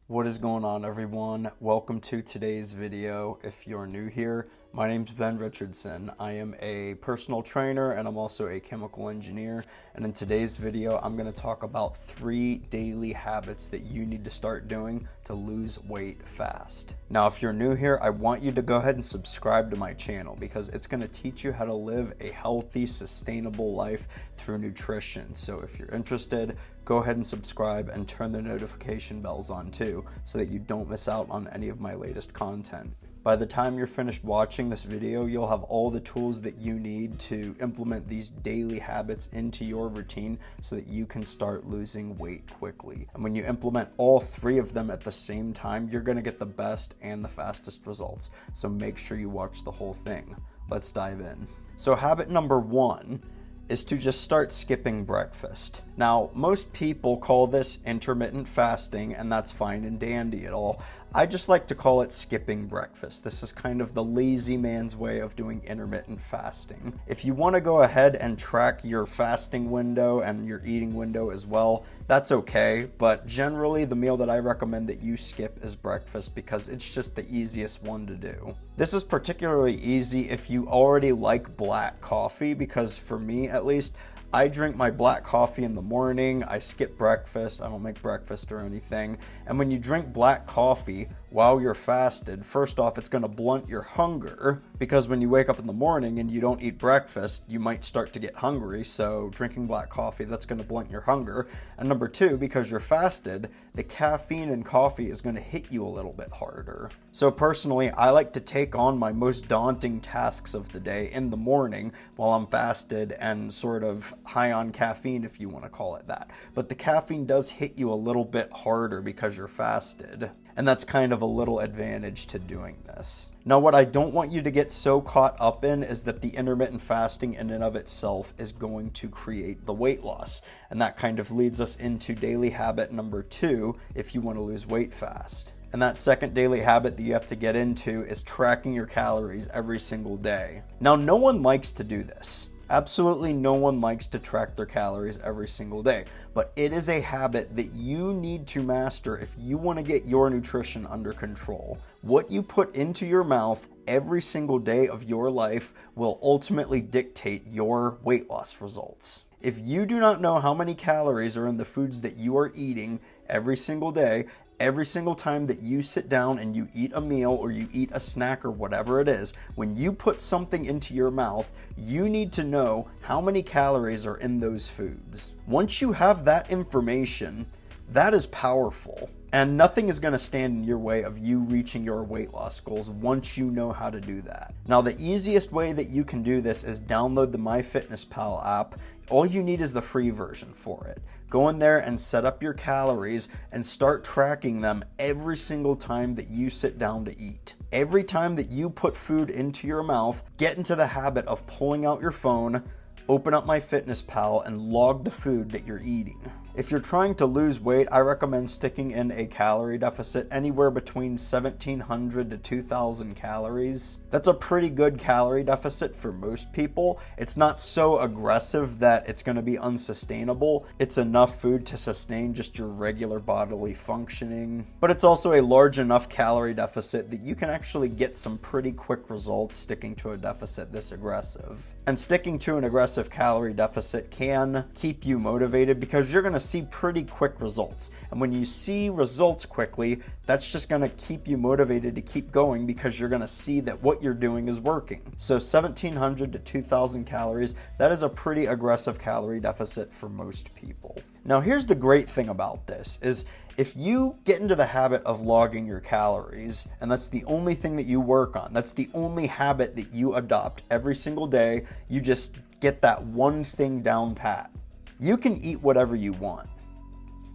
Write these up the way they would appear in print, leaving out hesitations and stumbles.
What is going on, everyone? Welcome to today's video. If you're new here, my name's Ben Richardson. I am a personal trainer and I'm also a chemical engineer. And in today's video, I'm going to talk about 3 daily habits that you need to start doing to lose weight fast. Now, if you're new here, I want you to go ahead and subscribe to my channel because it's going to teach you how to live a healthy, sustainable life through nutrition. So if you're interested, go ahead and subscribe and turn the notification bells on too, so that you don't miss out on any of my latest content. By the time you're finished watching this video, you'll have all the tools that you need to implement these daily habits into your routine so that you can start losing weight quickly. And when you implement all 3 of them at the same time, you're gonna get the best and the fastest results. So make sure you watch the whole thing. Let's dive in. So habit number 1 is to just start skipping breakfast. Now, most people call this intermittent fasting, and that's fine and dandy at all. I just like to call it skipping breakfast. This is kind of the lazy man's way of doing intermittent fasting. If you want to go ahead and track your fasting window and your eating window as well, that's okay, but generally the meal that I recommend that you skip is breakfast because it's just the easiest one to do. This is particularly easy if you already like black coffee, because for me at least, I drink my black coffee in the morning. I skip breakfast. I don't make breakfast or anything. And when you drink black coffee while you're fasted, first off, it's going to blunt your hunger, because when you wake up in the morning and you don't eat breakfast, you might start to get hungry. So drinking black coffee, that's going to blunt your hunger. And number 2, because you're fasted, the caffeine in coffee is going to hit you a little bit harder. So personally, I like to take on my most daunting tasks of the day in the morning while I'm fasted and sort of high on caffeine, if you want to call it that. But the caffeine does hit you a little bit harder because you're fasted. And that's kind of a little advantage to doing this. Now, what I don't want you to get so caught up in is that the intermittent fasting in and of itself is going to create the weight loss. And that kind of leads us into daily habit number 2 if you want to lose weight fast. And that second daily habit that you have to get into is tracking your calories every single day. Now, no one likes to do this. Absolutely no one likes to track their calories every single day, but it is a habit that you need to master if you want to get your nutrition under control. What you put into your mouth every single day of your life will ultimately dictate your weight loss results. If you do not know how many calories are in the foods that you are eating every single day, every single time that you sit down and you eat a meal or you eat a snack or whatever it is, when you put something into your mouth, you need to know how many calories are in those foods. Once you have that information, that is powerful. And nothing is going to stand in your way of you reaching your weight loss goals once you know how to do that. Now, the easiest way that you can do this is download the MyFitnessPal app. All you need is the free version for it. Go in there and set up your calories and start tracking them every single time that you sit down to eat. Every time that you put food into your mouth, get into the habit of pulling out your phone, open up MyFitnessPal, and log the food that you're eating. If you're trying to lose weight, I recommend sticking in a calorie deficit anywhere between 1,700 to 2,000 calories. That's a pretty good calorie deficit for most people. It's not so aggressive that it's going to be unsustainable. It's enough food to sustain just your regular bodily functioning. But it's also a large enough calorie deficit that you can actually get some pretty quick results sticking to a deficit this aggressive. And sticking to an aggressive calorie deficit can keep you motivated because you're going to see pretty quick results. And when you see results quickly, that's just going to keep you motivated to keep going because you're going to see that what you're doing is working. So 1,700 to 2,000 calories, that is a pretty aggressive calorie deficit for most people. Now, here's the great thing about this is if you get into the habit of logging your calories, and that's the only thing that you work on, that's the only habit that you adopt every single day, you just get that one thing down pat. You can eat whatever you want.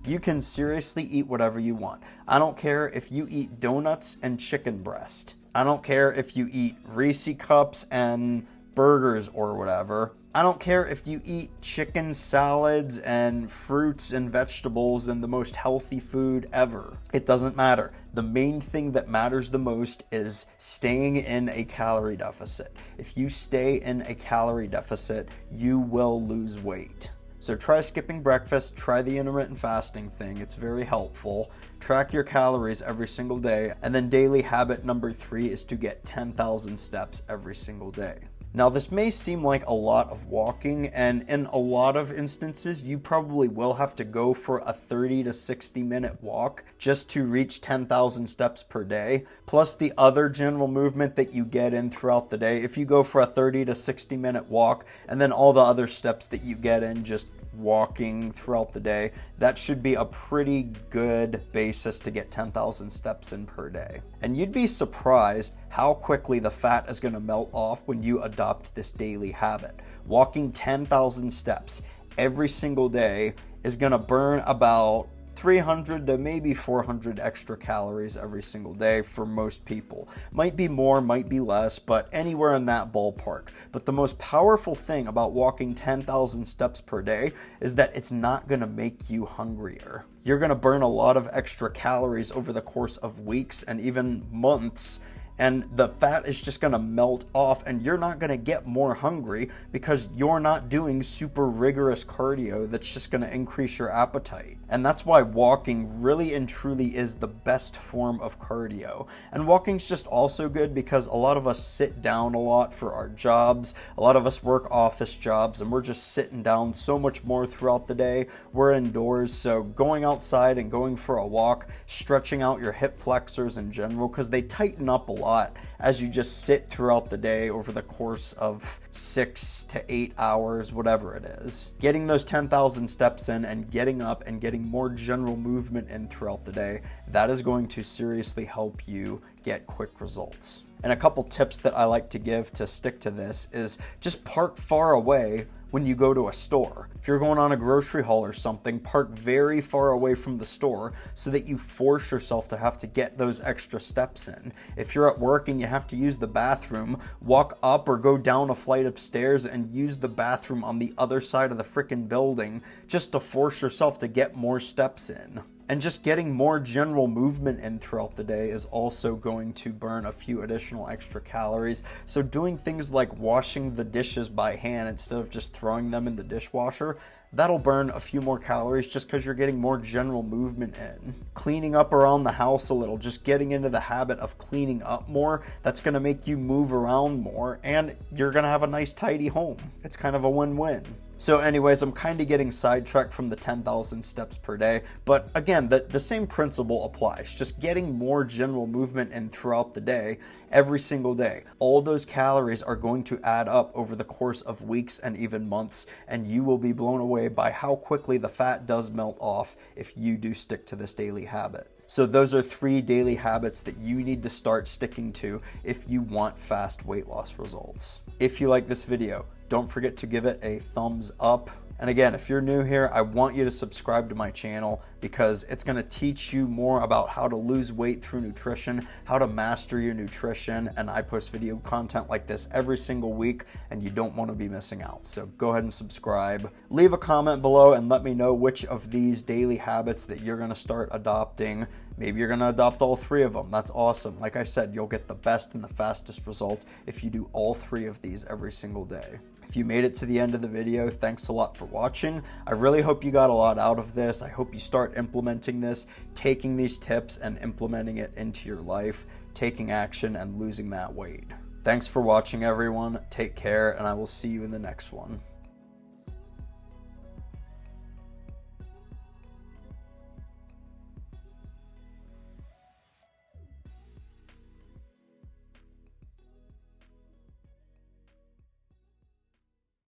You can seriously eat whatever you want. I don't care if you eat donuts and chicken breast. I don't care if you eat Reese cups and burgers or whatever. I don't care if you eat chicken salads and fruits and vegetables and the most healthy food ever. It doesn't matter. The main thing that matters the most is staying in a calorie deficit. If you stay in a calorie deficit, you will lose weight. So try skipping breakfast, try the intermittent fasting thing, it's very helpful. Track your calories every single day, and then daily habit number 3 is to get 10,000 steps every single day. Now, this may seem like a lot of walking, and in a lot of instances, you probably will have to go for a 30 to 60 minute walk just to reach 10,000 steps per day, plus the other general movement that you get in throughout the day. If you go for a 30 to 60 minute walk, and then all the other steps that you get in just walking throughout the day, that should be a pretty good basis to get 10,000 steps in per day. And you'd be surprised how quickly the fat is going to melt off when you adopt this daily habit. Walking 10,000 steps every single day is going to burn about 300 to maybe 400 extra calories every single day for most people. Might be more, might be less, but anywhere in that ballpark. But the most powerful thing about walking 10,000 steps per day is that it's not going to make you hungrier. You're going to burn a lot of extra calories over the course of weeks and even months, and the fat is just going to melt off, and you're not going to get more hungry because you're not doing super rigorous cardio that's just going to increase your appetite. And that's why walking really and truly is the best form of cardio. And walking's just also good because a lot of us sit down a lot for our jobs. A lot of us work office jobs, and we're just sitting down so much more throughout the day. We're indoors, so going outside and going for a walk, stretching out your hip flexors in general, because they tighten up a lot as you just sit throughout the day over the course of 6 to 8 hours, whatever it is. Getting those 10,000 steps in and getting up and getting more general movement in throughout the day, that is going to seriously help you get quick results. And a couple tips that I like to give to stick to this is just park far away when you go to a store. If you're going on a grocery haul or something, park very far away from the store so that you force yourself to have to get those extra steps in. If you're at work and you have to use the bathroom, walk up or go down a flight of stairs and use the bathroom on the other side of the freaking building just to force yourself to get more steps in. And just getting more general movement in throughout the day is also going to burn a few additional extra calories. So doing things like washing the dishes by hand instead of just throwing them in the dishwasher, that'll burn a few more calories just because you're getting more general movement in. Cleaning up around the house a little, just getting into the habit of cleaning up more, that's going to make you move around more, and you're going to have a nice tidy home. It's kind of a win-win. So anyways, I'm kind of getting sidetracked from the 10,000 steps per day, but again, the same principle applies. Just getting more general movement in throughout the day, every single day. All those calories are going to add up over the course of weeks and even months, and you will be blown away by how quickly the fat does melt off if you do stick to this daily habit. So those are 3 daily habits that you need to start sticking to if you want fast weight loss results. If you like this video, don't forget to give it a thumbs up. And again, if you're new here, I want you to subscribe to my channel because it's going to teach you more about how to lose weight through nutrition, how to master your nutrition, and I post video content like this every single week, and you don't want to be missing out. So go ahead and subscribe. Leave a comment below and let me know which of these daily habits that you're going to start adopting. Maybe you're going to adopt all 3 of them. That's awesome. Like I said, you'll get the best and the fastest results if you do all 3 of these every single day. If you made it to the end of the video, thanks a lot for watching. I really hope you got a lot out of this. I hope you start implementing this, taking these tips and implementing it into your life, taking action and losing that weight. Thanks for watching, everyone. Take care, and I will see you in the next one.